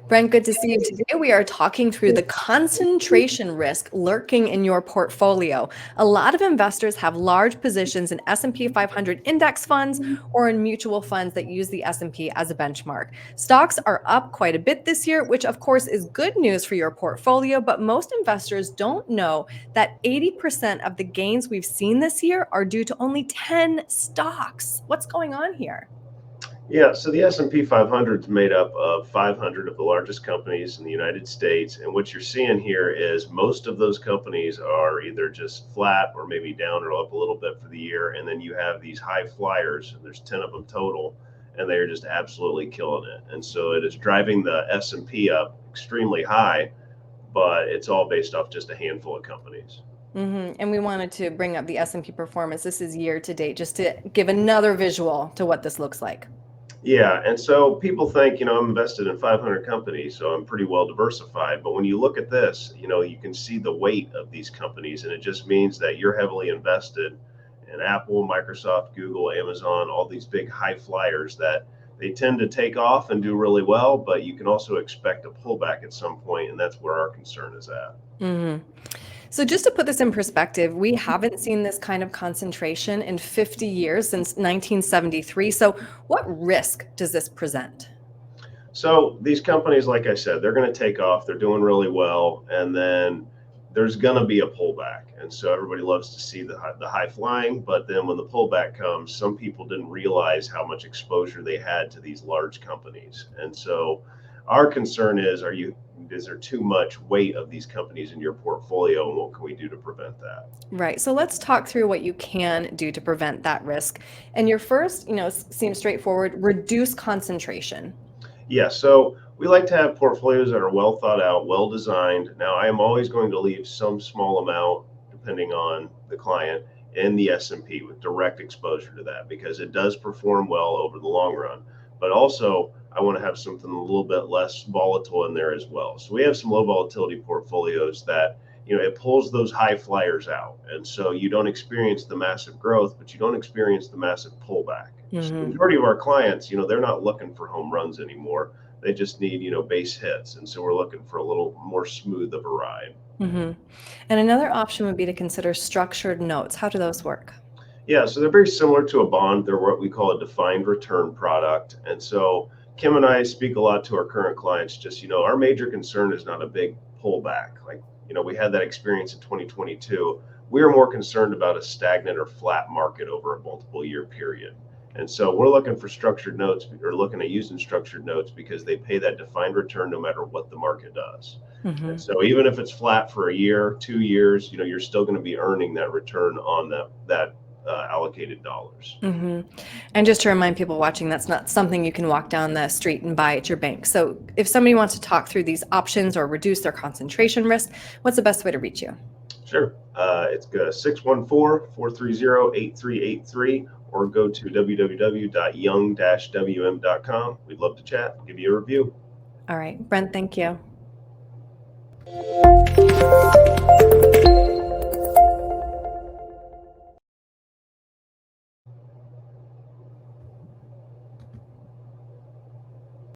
Brent, good to see you today. We are talking through the concentration risk lurking in your portfolio. A lot of investors have large positions in S&P 500 index funds or in mutual funds that use the S&P as a benchmark. Stocks are up quite a bit this year, which of course is good news for your portfolio, but most investors don't know that 80% of the gains we've seen this year are due to only 10 stocks. What's going on here? Yeah, so the S&P 500 is made up of 500 of the largest companies in the United States, and what you're seeing here is most of those companies are either just flat or maybe down or up a little bit for the year, and then you have these high flyers, and there's 10 of them total, and they're just absolutely killing it. And so it is driving the S&P up extremely high, but it's all based off just a handful of companies. And we wanted to bring up the S&P performance. This is year to date, just to give another visual to what this looks like. Yeah, and so people think, I'm invested in 500 companies, so I'm pretty well diversified. But when you look at this, you can see the weight of these companies, and it just means that you're heavily invested in Apple, Microsoft, Google, Amazon, all these big high flyers that they tend to take off and do really well, but you can also expect a pullback at some point, and that's where our concern is at. So just to put this in perspective, we haven't seen this kind of concentration in 50 years, since 1973. So what risk does this present? So these companies, like I said, they're going to take off. They're doing really well, and then there's going to be a pullback. And so everybody loves to see the high flying, but then when the pullback comes, some people didn't realize how much exposure they had to these large companies. And so our concern is there too much weight of these companies in your portfolio, and what can we do to prevent that? Right. So let's talk through what you can do to prevent that risk. And your first, seems straightforward, reduce concentration. Yeah, so we like to have portfolios that are well thought out, well designed. Now, I am always going to leave some small amount, depending on the client, in the S&P with direct exposure to that, because it does perform well over the long run. But also, I want to have something a little bit less volatile in there as well. So we have some low volatility portfolios that, it pulls those high flyers out. And so you don't experience the massive growth, but you don't experience the massive pullback. So the majority of our clients, they're not looking for home runs anymore. They just need, base hits. And so we're looking for a little more smooth of a ride. And another option would be to consider structured notes. How do those work? Yeah, so they're very similar to a bond. They're what we call a defined return product. And so Kim and I speak a lot to our current clients. Just, our major concern is not a big pullback. Like, we had that experience in 2022. We are more concerned about a stagnant or flat market over a multiple year period. And so we're looking for structured notes, or looking at using structured notes, because they pay that defined return no matter what the market does. And so even if it's flat for a year, 2 years, you're still going to be earning that return on that allocated dollars. And just to remind people watching, that's not something you can walk down the street and buy at your bank. So if somebody wants to talk through these options or reduce their concentration risk, what's the best way to reach you? Sure. It's 614-430-8383, or go to www.young-wm.com. We'd love to chat, give you a review. All right, Brent, thank you.